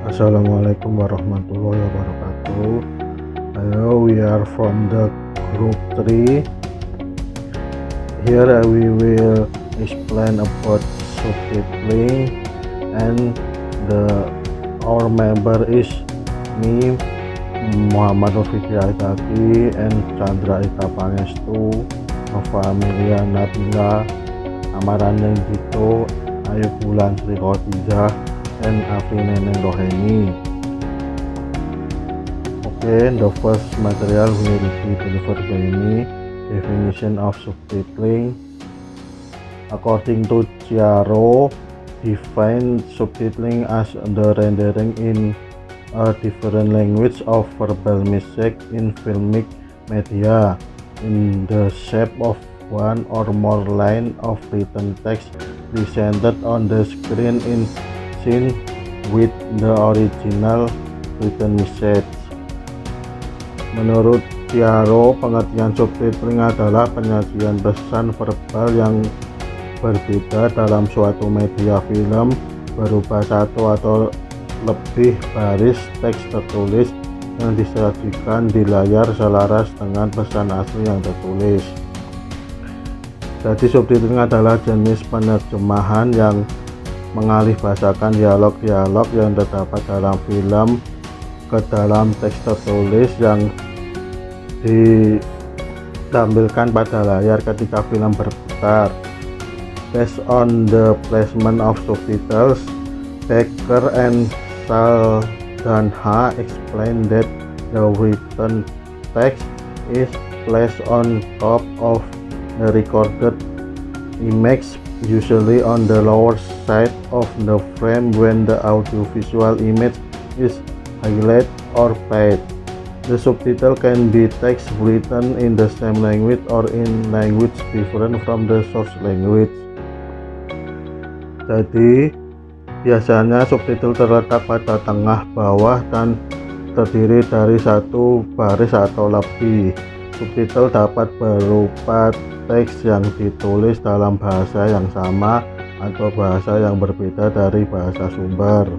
Assalamualaikum warahmatullahi wabarakatuh. Hello, we are from the group 3. Here we will explain about subtitling, and our member is me, Muhammad Fikri Aitaki, and Chandra Eka Pangestu, Nova Amelia Nabila, Amaran Dito, Ayu Bulan Sri Khotijah, and Afri Neneng Roheni. Okay, the first material will be delivered by me. Definition of subtitling. According to Chiaro, define subtitling as the rendering in a different language of verbal message in filmic media in the shape of one or more line of written text presented on the screen in sync with the original written message. Menurut Chiaro, pengertian subtitling adalah penyajian pesan verbal yang berbeda dalam suatu media film berupa satu atau lebih baris teks tertulis yang disajikan di layar selaras dengan pesan asli yang tertulis. Jadi subtitling adalah jenis penerjemahan yang mengalihbahasakan dialog-dialog yang terdapat dalam film ke dalam teks tertulis yang ditampilkan pada layar ketika film berputar. Based on the placement of subtitles, Becker and Saldanha explain that the written text is placed on top of the recorded image, usually on the lower side of the frame when the audiovisual image is highlighted or fade. The subtitle can be text written in the same language or in language different from the source language. Jadi biasanya subtitle terletak pada tengah, bawah, dan terdiri dari satu baris atau lebih. Subtitle dapat berupa teks yang ditulis dalam bahasa yang sama atau bahasa yang berbeda dari bahasa sumber.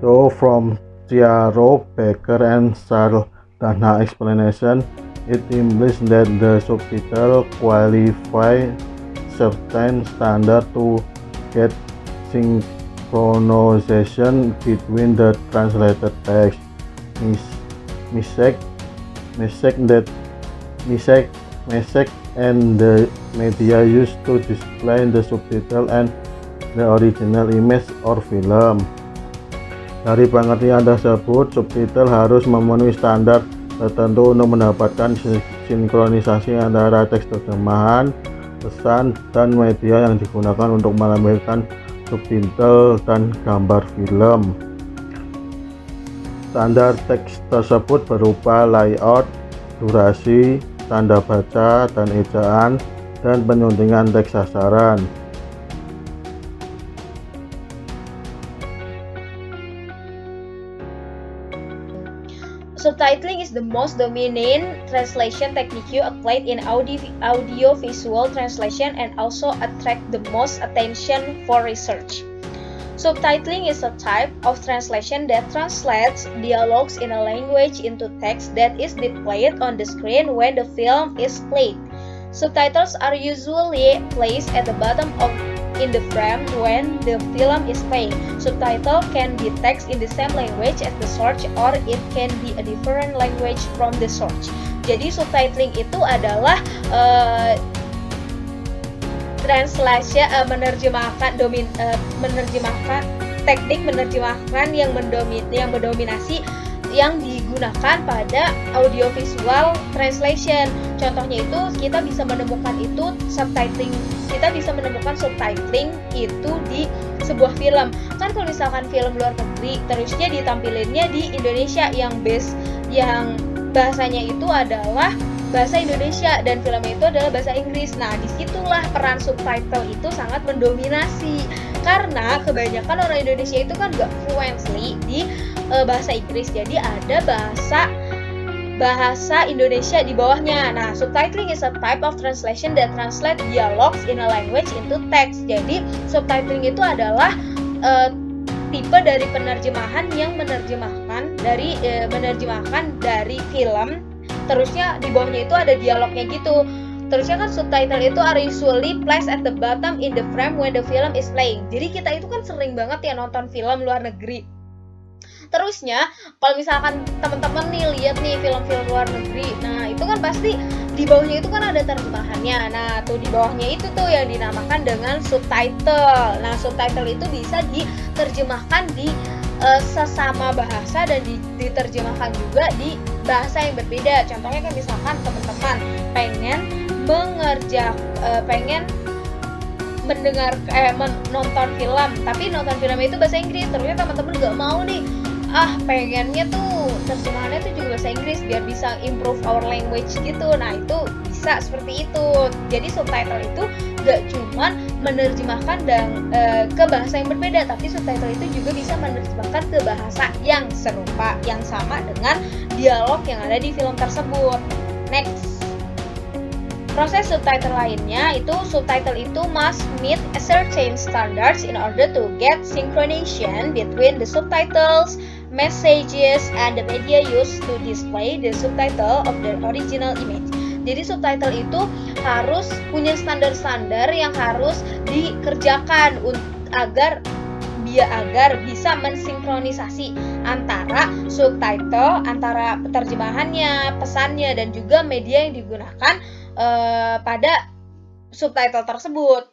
So from Chiaro, Becker, and Saldanha explanation, it implies that the subtitle qualify certain standard to get synchronization between the translated text. Message and the media used to display the subtitle and the original image or film. Dari pengertian tersebut, subtitle harus memenuhi standar tertentu untuk mendapatkan sinkronisasi antara teks terjemahan, pesan, dan media yang digunakan untuk menampilkan subtitle dan gambar film. Standar teks tersebut berupa layout, durasi, tanda baca dan ejaan, dan penyuntingan teks sasaran. Subtitling is the most dominant translation technique applied in audio-visual translation and also attract the most attention for research. Subtitling is a type of translation that translates dialogues in a language into text that is displayed on the screen when the film is played. Subtitles are usually placed at the bottom in the frame when the film is playing. Subtitle can be text in the same language as the source or it can be a different language from the source. Jadi subtitling itu adalah translation menerjemahkan teknik menerjemahkan yang mendominasi yang digunakan pada audiovisual translation. Contohnya itu kita bisa menemukan subtitling itu di sebuah film. Kan kalau misalkan film luar negeri terusnya ditampilinnya di Indonesia yang bahasanya itu adalah bahasa Indonesia dan filmnya itu adalah bahasa Inggris. Nah, disitulah peran subtitle itu sangat mendominasi karena kebanyakan orang Indonesia itu kan gak fluently di bahasa Inggris. Jadi ada bahasa bahasa Indonesia di bawahnya. Nah, subtitling is a type of translation that translate dialogues in a language into text. Jadi, subtitling itu adalah tipe dari penerjemahan yang menerjemahkan dari film, terusnya di bawahnya itu ada dialognya gitu. Terusnya kan subtitle itu are usually placed at the bottom in the frame when the film is playing. Jadi kita itu kan sering banget ya nonton film luar negeri. Terusnya kalau misalkan teman-teman nih lihat nih film-film luar negeri, nah itu kan pasti di bawahnya itu kan ada terjemahannya. Nah tuh di bawahnya itu tuh yang dinamakan dengan subtitle. Nah subtitle itu bisa diterjemahkan di sesama bahasa dan diterjemahkan juga di bahasa yang berbeda. Contohnya kan misalkan teman-teman pengen nonton film, tapi nonton filmnya itu bahasa Inggris, terusnya teman-teman nggak mau nih, pengennya tuh terjemahannya tuh juga bahasa Inggris biar bisa improve our language gitu. Nah itu bisa seperti itu. Jadi subtitle itu gak cuman menerjemahkan ke bahasa yang berbeda, tapi subtitle itu juga bisa menerjemahkan ke bahasa yang serupa, yang sama dengan dialog yang ada di film tersebut. Next, proses subtitle lainnya itu subtitle itu must meet a certain standards in order to get synchronization between the subtitles, messages, and the media used to display the subtitle of the original image. Jadi subtitle itu harus punya standar-standar yang harus dikerjakan agar bisa mensinkronisasi antara subtitle, antara terjemahannya, pesannya, dan juga media yang digunakan pada subtitle tersebut.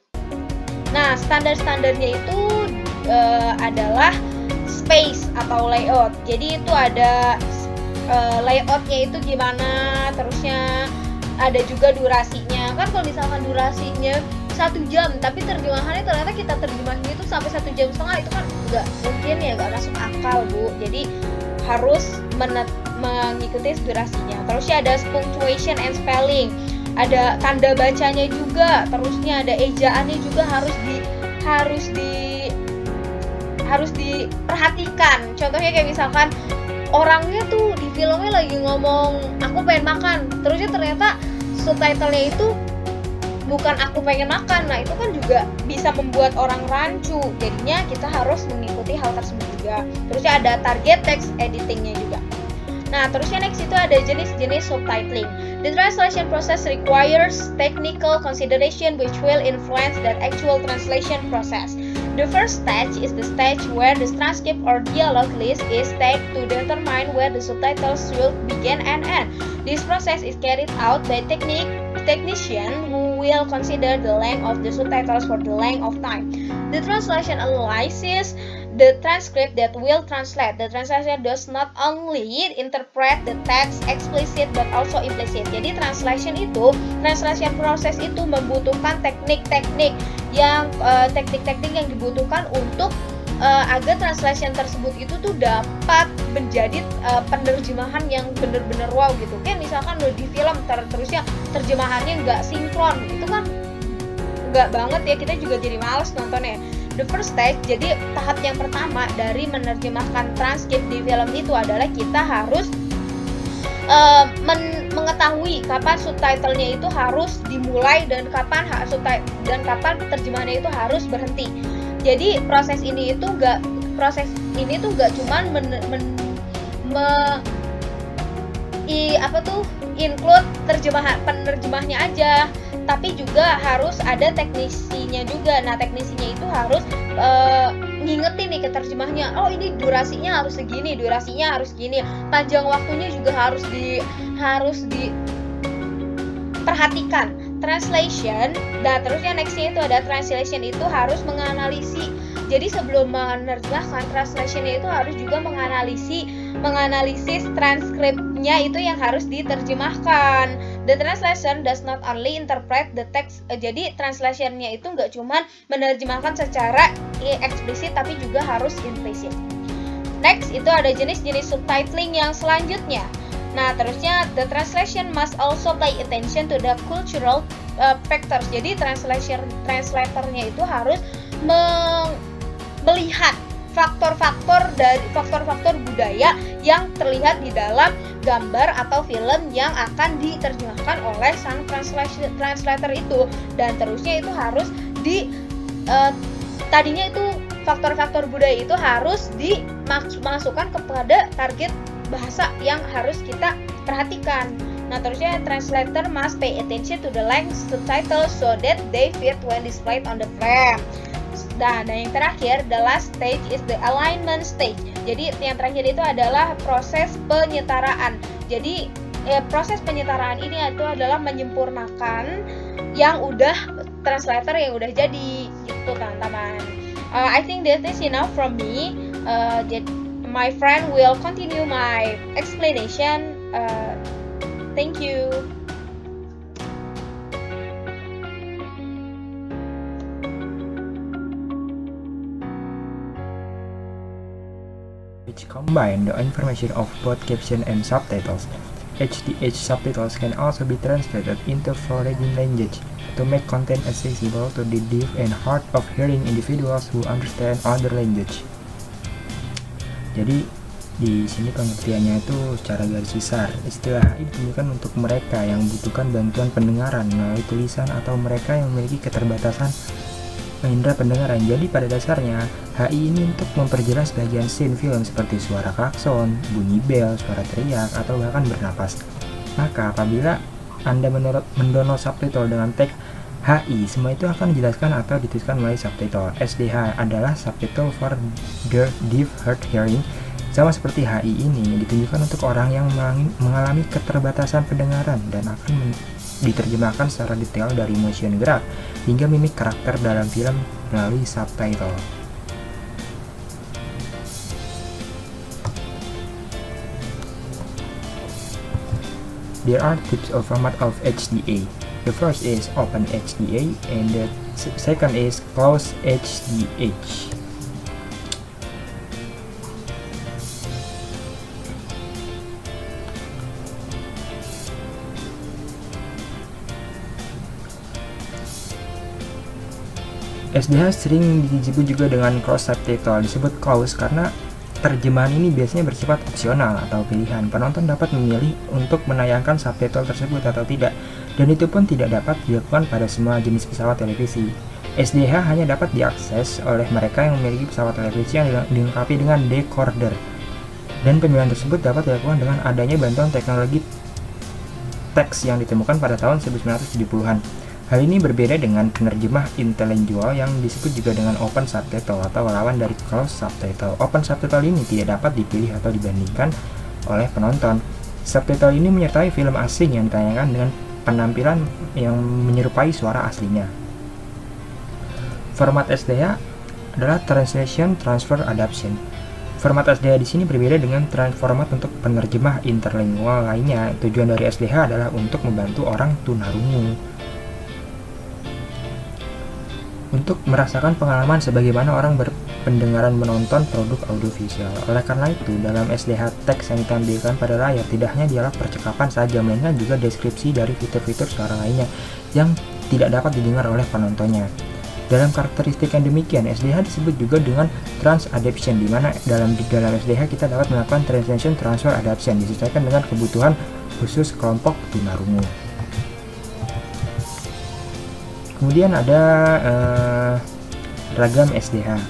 Nah, standar-standarnya itu adalah space atau layout. Jadi itu ada layoutnya itu gimana, terusnya ada juga durasinya. Kan kalau misalkan durasinya 1 jam, tapi terjemahannya ternyata kita terjemahin itu sampai 1 jam setengah, itu kan nggak mungkin ya, nggak masuk akal Bu. Jadi harus mengikuti durasinya. Terusnya ada punctuation and spelling, ada tanda bacanya juga, terusnya ada ejaannya juga harus diperhatikan. Contohnya kayak misalkan orangnya tuh di filmnya lagi ngomong aku pengen makan, terusnya ternyata subtitlenya itu bukan aku pengen makan. Nah itu kan juga bisa membuat orang rancu, jadinya kita harus mengikuti hal tersebut juga. Terusnya ada target text editingnya juga. Nah terusnya next itu ada jenis-jenis subtitling. The translation process requires technical consideration which will influence the actual translation process. The first stage is the stage where the transcript or dialogue list is taken to determine where the subtitles should begin and end. This process is carried out by technician who will consider the length of the subtitles for the length of time. The translation analyzes the transcript that will translate. The translation does not only interpret the text explicit but also implicit. Jadi translation proses itu membutuhkan teknik-teknik yang dibutuhkan untuk agar translation tersebut itu tuh dapat menjadi penerjemahan yang benar-benar wow gitu. Kayak misalkan di film terusnya terjemahannya nggak sinkron, itu kan nggak banget ya, kita juga jadi males nontonnya. The first stage, jadi tahap yang pertama dari menerjemahkan transkrip di film itu adalah kita harus mengetahui kapan subtitlenya itu harus dimulai dan kapan terjemahannya itu harus berhenti. Jadi proses ini tuh gak cuman include penerjemahnya aja, tapi juga harus ada teknisinya juga. Nah teknisinya itu harus ngingetin nih ke terjemahnya, oh ini durasinya harus segini, durasinya harus gini, panjang waktunya juga harus diperhatikan. Translation, nah terusnya nextnya itu ada translation, itu harus menganalisis. Jadi sebelum menerjemahkan, translationnya itu harus juga menganalisis transkripnya itu yang harus diterjemahkan. The translation does not only interpret the text, jadi translationnya itu nggak cuma menerjemahkan secara eksplisit, tapi juga harus implisit. Next itu ada jenis-jenis subtitling yang selanjutnya. Nah terusnya the translation must also pay attention to the cultural factors. Jadi translatornya itu harus melihat faktor-faktor budaya yang terlihat di dalam gambar atau film yang akan diterjemahkan oleh sang translator itu, dan terusnya itu harus tadinya itu faktor-faktor budaya itu harus dimasukkan kepada target bahasa yang harus kita perhatikan. Nah, terusnya translator must pay attention to the length subtitles so that they fit when displayed on the frame. Dan yang terakhir, the last stage is the alignment stage. Jadi yang terakhir itu adalah proses penyetaraan. Jadi proses penyetaraan ini itu adalah menyempurnakan yang udah translator yang udah jadi gitu teman-teman. I think that is enough from me. My friend will continue my explanation. Thank you. Which combine the information of both caption and subtitles. HDH subtitles can also be translated into foreign language to make content accessible to the deaf and hard of hearing individuals who understand other language. Jadi di sini pengertiannya itu secara garis besar, istilah ini ditujukan untuk mereka yang membutuhkan bantuan pendengaran melalui tulisan atau mereka yang memiliki keterbatasan indera pendengaran. Jadi pada dasarnya HI ini untuk memperjelas bagian scene film seperti suara klakson, bunyi bel, suara teriak, atau bahkan bernapas. Maka apabila Anda mendownload subtitle dengan tag HI, semua itu akan dijelaskan atau dituliskan melalui subtitle. SDH adalah subtitle for the deaf hard hearing. Sama seperti HI ini ditunjukkan untuk orang yang mengalami keterbatasan pendengaran dan akan diterjemahkan secara detail dari motion gerak hingga mimik karakter dalam film melalui subtitle. There are types of format of HDA. The first is Open HDA and the second is Closed HDH. SDH sering disebut juga dengan closed subtitle. Disebut closed karena terjemahan ini biasanya bersifat opsional atau pilihan. Penonton dapat memilih untuk menayangkan subtitle tersebut atau tidak, dan itu pun tidak dapat dilakukan pada semua jenis pesawat televisi. SDH hanya dapat diakses oleh mereka yang memiliki pesawat televisi yang dilengkapi dengan decoder, dan pemilihan tersebut dapat dilakukan dengan adanya bantuan teknologi teks yang ditemukan pada tahun 1970-an. Hal ini berbeda dengan penerjemah intelektual yang disebut juga dengan open subtitle atau lawan dari closed subtitle. Open subtitle ini tidak dapat dipilih atau dibandingkan oleh penonton. Subtitle ini menyertai film asing yang ditayangkan dengan penampilan yang menyerupai suara aslinya. Format SDH adalah Translation Transfer Adaptation. Format SDH di sini berbeda dengan format untuk penerjemah interlingual lainnya. Tujuan dari SDH adalah untuk membantu orang tunarungu untuk merasakan pengalaman sebagaimana orang berpendengaran menonton produk audiovisual. Oleh karena itu, dalam SDH teks yang ditampilkan pada layar tidak hanya dialog percakapan saja, melainkan juga deskripsi dari fitur-fitur suara lainnya yang tidak dapat didengar oleh penontonnya. Dalam karakteristik yang demikian, SDH disebut juga dengan trans-adaptation, di mana dalam SDH kita dapat melakukan translation transfer adaptation disesuaikan dengan kebutuhan khusus kelompok tunarungu. Kemudian ada ragam SDH.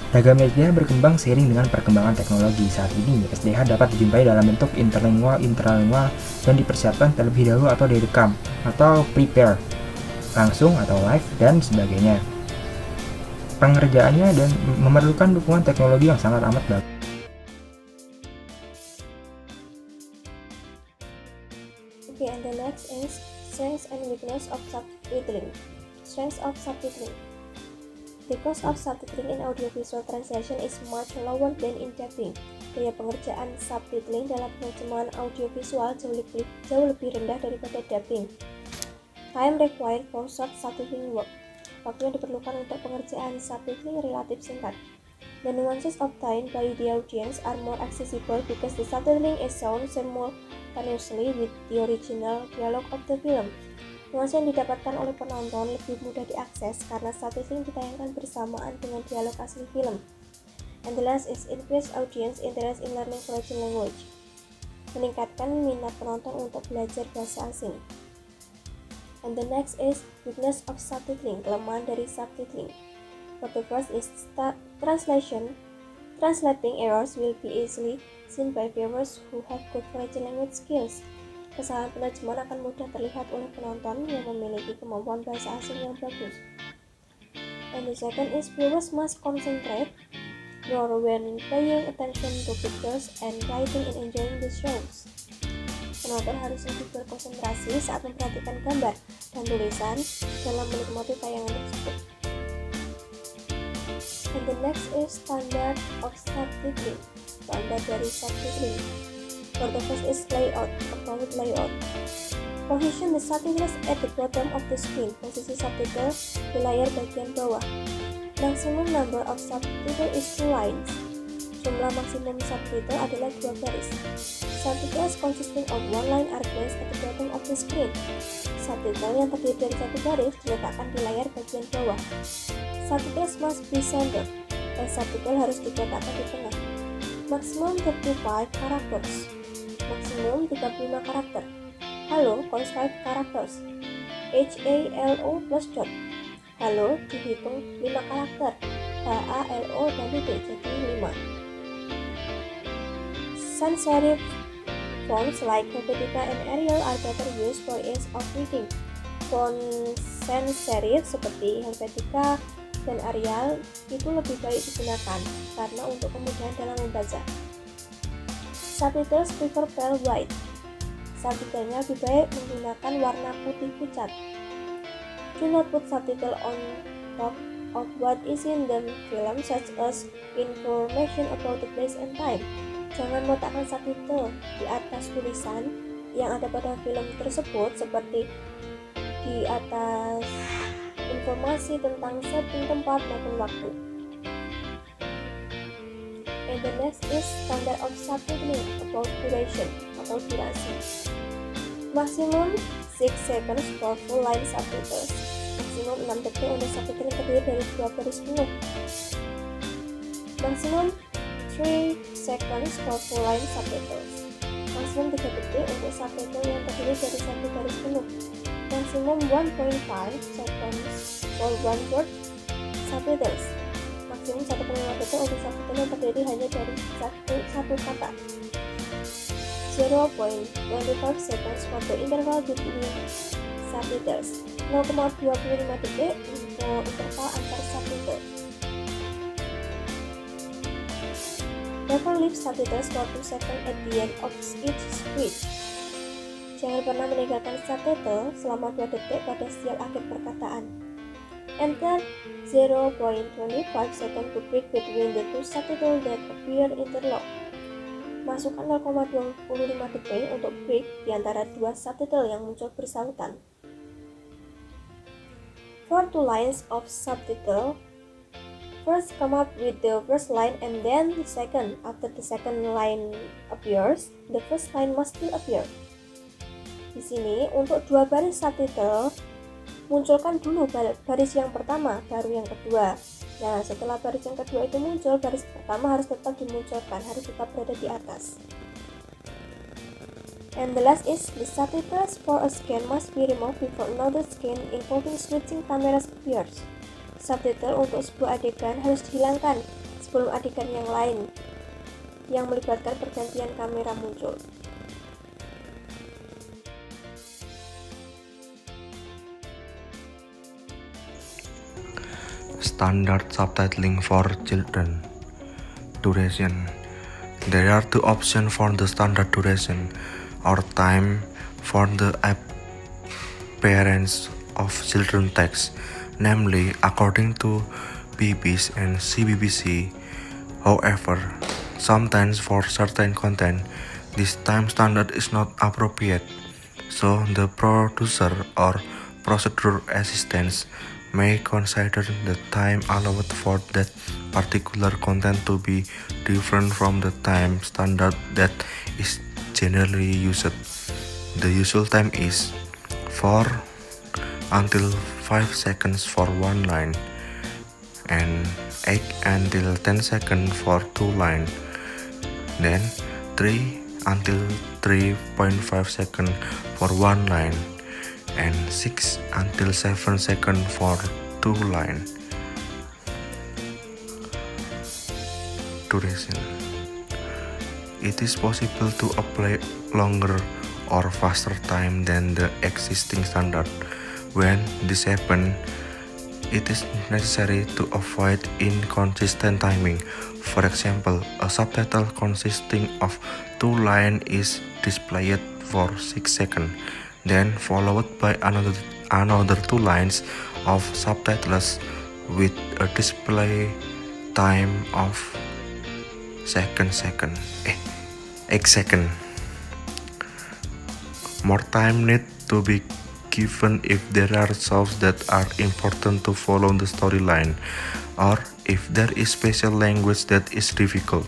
Ragam SDH berkembang seiring dengan perkembangan teknologi. Saat ini, SDH dapat dijumpai dalam bentuk interlingual, intralingual, dan dipersiapkan terlebih dahulu atau direkam, atau prepare, langsung atau live, dan sebagainya. Pengerjaannya dan memerlukan dukungan teknologi yang sangat amat bagus. Okay, and the next is strengths and weakness of subtitling. Strengths of subtitling. The cost of subtitling in audiovisual translation is much lower than in dubbing. Biaya pengerjaan subtitling dalam penerjemahan audiovisual jauh lebih rendah daripada dubbing. Time required for short subtitling work. Waktu yang diperlukan untuk pengerjaan subtitling relatif singkat. The nuances obtained by the audience are more accessible because the subtitling is shown simultaneously with the original dialogue of the film. Nuansa yang didapatkan oleh penonton lebih mudah diakses karena subtitling ditayangkan bersamaan dengan dialog asli film. And the last is increase audience interest in learning foreign language. Meningkatkan minat penonton untuk belajar bahasa asing. And the next is weakness of subtitling, kelemahan dari subtitling. For the first is translation. Translating errors will be easily seen by viewers who have good foreign language skills. Kesalahan penerjemahan akan mudah terlihat oleh penonton yang memiliki kemampuan bahasa asing yang bagus. And the second is viewers must concentrate more when paying attention to pictures and writing and enjoying the shows. Penonton harus lebih berkonsentrasi saat memperhatikan gambar dan tulisan dalam menikmati tayangan tersebut. And the next is standard of subtitling, standar dari subtitling. For the first is layout, about layout. Position the subtitles at the bottom of the screen, posisi subtitle di layar bagian bawah. Maximum number of subtitle is 2 lines. Jumlah maksimum subtitle adalah 2 baris. Subtitles consisting of 1 line are placed at the bottom of the screen. Subtitle yang terdiri dari 1 baris diletakkan di layar bagian bawah. Subtitles must be centered. Subtitle harus diletakkan di tengah. Maximum 35 characters. Maksimum 35 karakter. Hello equals 5 characters. HALO plus dot. Halo dihitung 5 karakter. HALO dan titik jadi 5. Sans serif fonts like Helvetica and Arial are better used for ease of reading. Font sans serif seperti Helvetica dan Arial itu lebih baik digunakan karena untuk kemudahan dalam membaca. Subtitles prefer pale white. Subtitlenya lebih baik menggunakan warna putih pucat. Do not put subtitle on top of what is in the film, such as information about the place and time. Jangan meletakkan subtitle di atas tulisan yang ada pada film tersebut, seperti di atas informasi tentang setting tempat maupun waktu. And the next is standard of subtitling, about duration atau durasi. Maximum 6 seconds for full line subtitles. Maksimum 6 detik untuk subtitle yang terdiri dari 2 baris penuh. Maximum 3 seconds for full line subtitles. Maksimum 3 detik untuk subtitle yang terdiri dari 1 baris penuh. Maximum 1.5 seconds for one word subtitles. Maksimum 1,5 detik untuk subtitle yang terdiri hanya dari satu kata. 0.25 seconds for the interval between subtitles. 0,25 detik untuk interval antar subtitle. Never leave subtitles for 2 seconds at the end of each speech. Jangan pernah meninggalkan subtitle selama 2 detik pada setiap akhir perkataan. Enter 0.25 seconds to break between the two subtitles that appear interlocked. Masukkan 0,25 detik untuk break di antara 2 subtitle yang muncul bersautan. For 2 lines of subtitle, first come up with the first line and then the second. After the second line appears, the first line must still appear. Di sini, untuk 2 baris subtitle, munculkan dulu baris yang pertama, baru yang kedua. Nah, setelah baris yang kedua itu muncul, baris pertama harus tetap dimunculkan, harus tetap berada di atas. And the last is, the subtitles for a scan must be removed before another scan involving switching cameras appears. Subtitle untuk sebuah adegan harus dihilangkan sebelum adegan yang lain yang melibatkan pergantian kamera muncul. Standard subtitling for children. Duration. There are 2 options for the standard duration or time for the appearance of children text, namely according to BBC and CBBC. However, sometimes for certain content, this time standard is not appropriate, so the producer or procedure assistants may consider the time allowed for that particular content to be different from the time standard that is generally used. The usual time is 4 until 5 seconds for one line and 8 until 10 seconds for 2 lines, then 3 until 3.5 seconds for 1 line, and 6 until 7 seconds for 2 lines. Duration. It is possible to apply longer or faster time than the existing standard. When this happens, it is necessary to avoid inconsistent timing. For example, a subtitle consisting of 2 lines is displayed for 6 seconds, then followed by another 2 lines of subtitles with a display time of 8 seconds. More time need to be given if there are shows that are important to follow the storyline, or if there is special language that is difficult.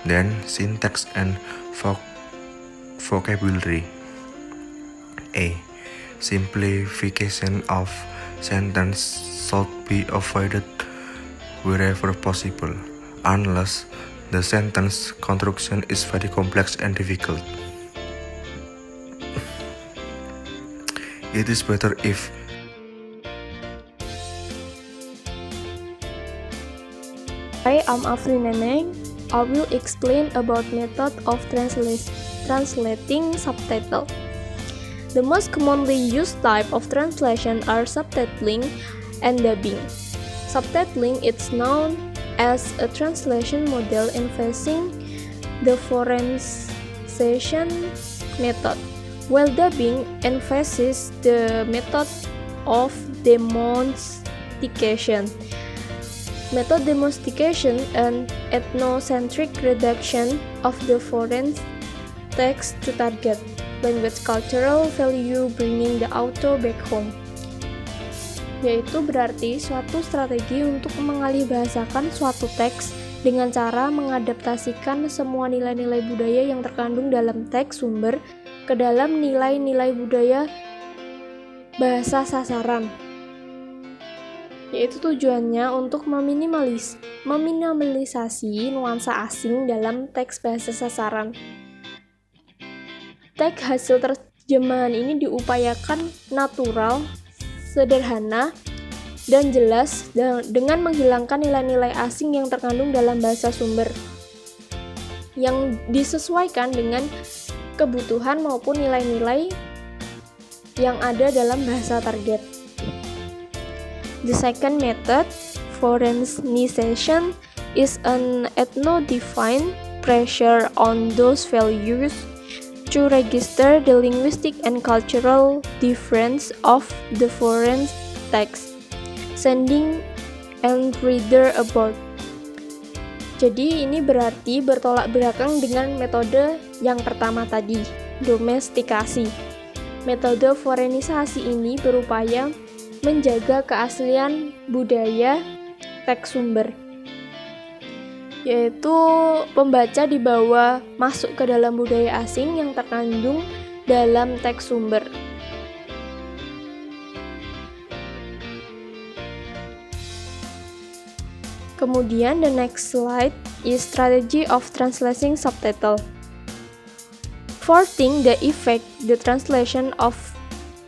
Then syntax and vocabulary. A. Simplification of sentence should be avoided wherever possible, unless the sentence construction is very complex and difficult. It is better if Hi, I'm Afrin Neneng. I will explain about method of translating subtitle. The most commonly used type of translation are subtitling and dubbing. Subtitling is known as a translation model emphasizing the forenization method, while dubbing emphasizes the method of demonstication. Method demonstication and ethnocentric reduction of the foreign text to target language cultural value, bringing the author back home. Yaitu berarti suatu strategi untuk mengalihbahasakan suatu teks dengan cara mengadaptasikan semua nilai-nilai budaya yang terkandung dalam teks sumber ke dalam nilai-nilai budaya bahasa sasaran. Yaitu tujuannya untuk meminimalisasi nuansa asing dalam teks bahasa sasaran. Teks hasil terjemahan ini diupayakan natural, sederhana, dan jelas dengan menghilangkan nilai-nilai asing yang terkandung dalam bahasa sumber yang disesuaikan dengan kebutuhan maupun nilai-nilai yang ada dalam bahasa target. The second method, forenization, is an ethno-defined pressure on those values to register the linguistic and cultural difference of the foreign text, sending and reader abroad. Jadi ini berarti bertolak belakang dengan metode yang pertama tadi, domestikasi. Metode forenisasi ini berupaya menjaga keaslian budaya teks sumber, yaitu pembaca dibawa masuk ke dalam budaya asing yang terkandung dalam teks sumber. Kemudian the next slide is strategy of translating subtitle. Fourthing the effect the translation of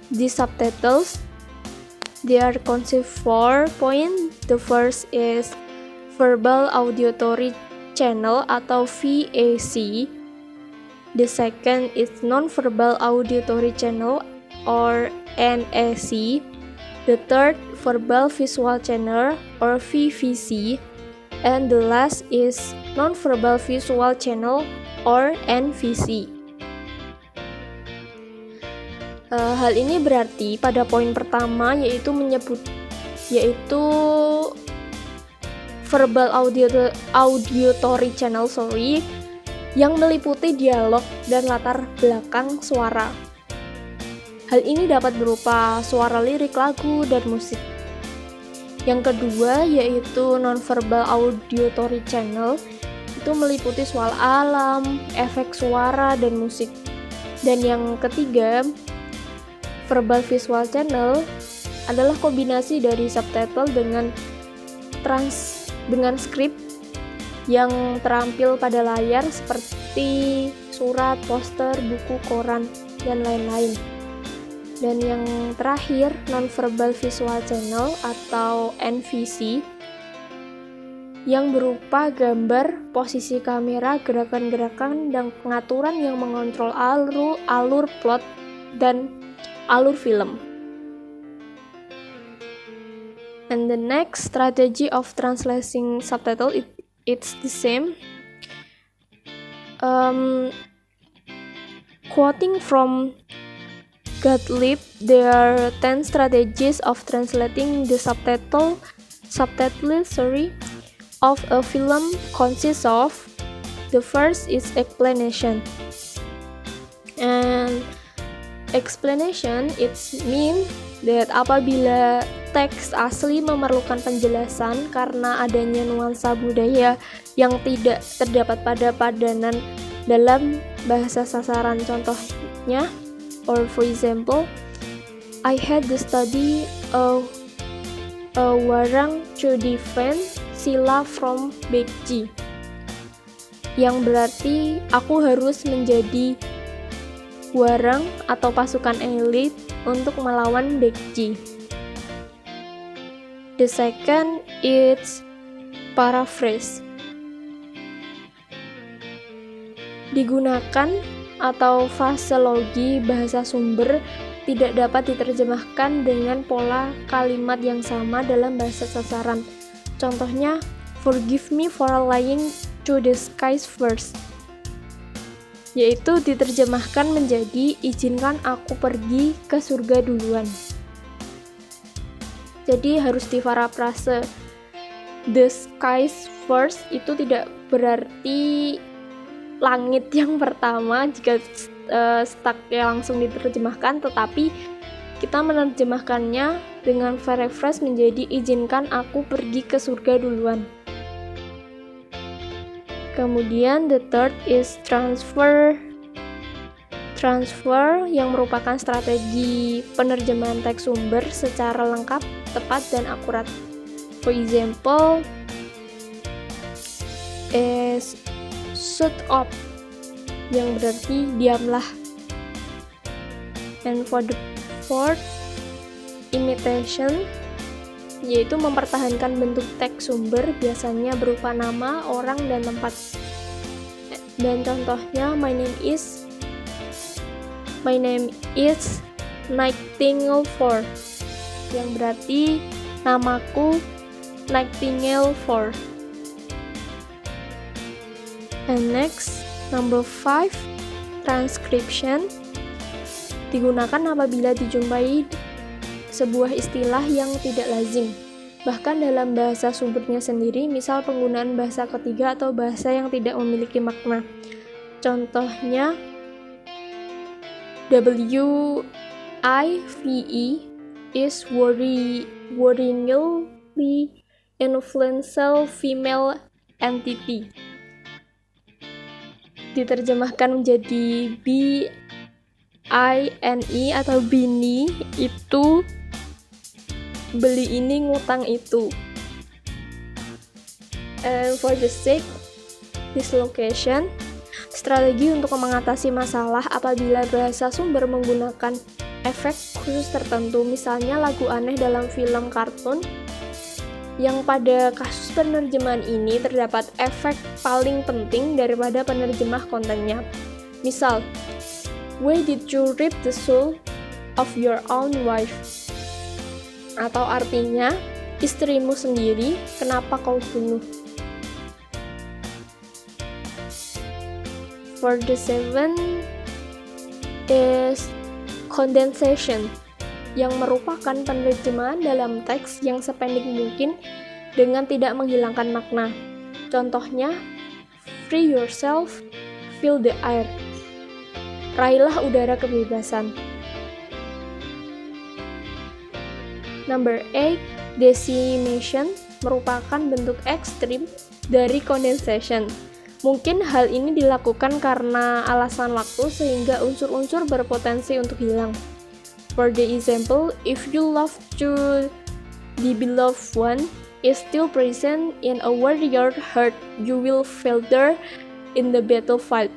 the subtitles, there consists 4 points. The first is verbal auditory channel atau VAC. The second is non-verbal auditory channel or NAC. The third, verbal visual channel or VVC. And the last is non-verbal visual channel or NVC. Hal ini berarti pada poin pertama yaitu verbal auditory channel yang meliputi dialog dan latar belakang suara. Hal ini dapat berupa suara lirik lagu dan musik. Yang kedua yaitu non-verbal auditory channel, itu meliputi suara alam, efek suara, dan musik. Dan yang ketiga, verbal visual channel adalah kombinasi dari subtitle dengan skrip yang terampil pada layar seperti surat, poster, buku, koran, dan lain-lain. Dan yang terakhir, non-verbal visual channel atau NVC yang berupa gambar, posisi kamera, gerakan-gerakan, dan pengaturan yang mengontrol alur plot, dan alur film. And the next strategy of translating subtitle, it's the same. Quoting from Gottlieb, there are 10 strategies of translating the subtitle of a film consists of. The first is explanation. And explanation, it means that apabila teks asli memerlukan penjelasan karena adanya nuansa budaya yang tidak terdapat pada padanan dalam bahasa sasaran. Contohnya, or for example, I had to study a warang to defend Silla from Baekje, yang berarti aku harus menjadi warang atau pasukan elit untuk melawan Baekje. The second is paraphrase. Digunakan atau fraseologi bahasa sumber tidak dapat diterjemahkan dengan pola kalimat yang sama dalam bahasa sasaran. Contohnya, forgive me for lying to the skies first, yaitu diterjemahkan menjadi izinkan aku pergi ke surga duluan. Jadi harus diparafrase. The skies first itu tidak berarti langit yang pertama jika stucknya langsung diterjemahkan, tetapi kita menerjemahkannya dengan paraphrase menjadi izinkan aku pergi ke surga duluan. Kemudian the third is transfer yang merupakan strategi penerjemahan teks sumber secara lengkap, tepat, dan akurat. For example, is shut up, yang berarti diamlah. And for the fourth, imitation, yaitu mempertahankan bentuk teks sumber, biasanya berupa nama, orang, dan tempat. Dan contohnya, my name is Nightingale 4, yang berarti namaku Nightingale 4. And next, number 5, transcription. Digunakan apabila dijumpai sebuah istilah yang tidak lazim, bahkan dalam bahasa sumbernya sendiri, misal penggunaan bahasa ketiga atau bahasa yang tidak memiliki makna. Contohnya, WIVE is worryingly influential female entity. Diterjemahkan menjadi BINE atau bini, itu beli ini ngutang itu. And for the sixth, dislocation, strategi untuk mengatasi masalah apabila bahasa sumber menggunakan efek khusus tertentu, misalnya lagu aneh dalam film kartun, yang pada kasus penerjemahan ini terdapat efek paling penting daripada penerjemah kontennya. Misal, why did you rip the soul of your own wife? Atau artinya, istrimu sendiri, kenapa kau bunuh? For the seventh is condensation, yang merupakan penerjemahan dalam teks yang sependek mungkin dengan tidak menghilangkan makna. Contohnya, free yourself, feel the air. Raihlah udara kebebasan. Number 8, decimation, merupakan bentuk ekstrim dari condensation. Mungkin hal ini dilakukan karena alasan waktu sehingga unsur-unsur berpotensi untuk hilang. For the example, if you love to the beloved one is still present in a warrior heart, you will falter in the battlefield.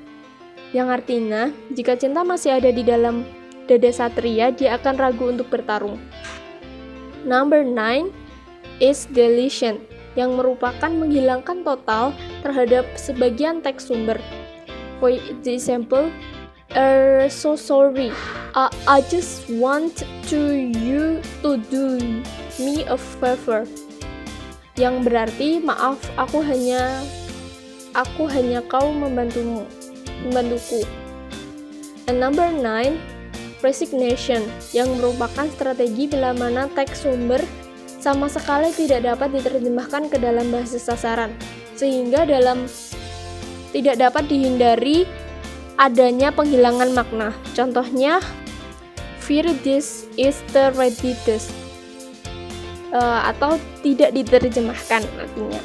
Yang artinya, jika cinta masih ada di dalam dada satria, dia akan ragu untuk bertarung. Number 9 is deletion, yang merupakan menghilangkan total terhadap sebagian teks sumber. For example, so sorry, I just want you to do me a favor, yang berarti maaf, aku hanya kau membantuku. And number 9, resignation, yang merupakan strategi bila mana teks sumber sama sekali tidak dapat diterjemahkan ke dalam bahasa sasaran, sehingga tidak dapat dihindari adanya penghilangan makna. Contohnya, fear this is the readiest, atau tidak diterjemahkan artinya.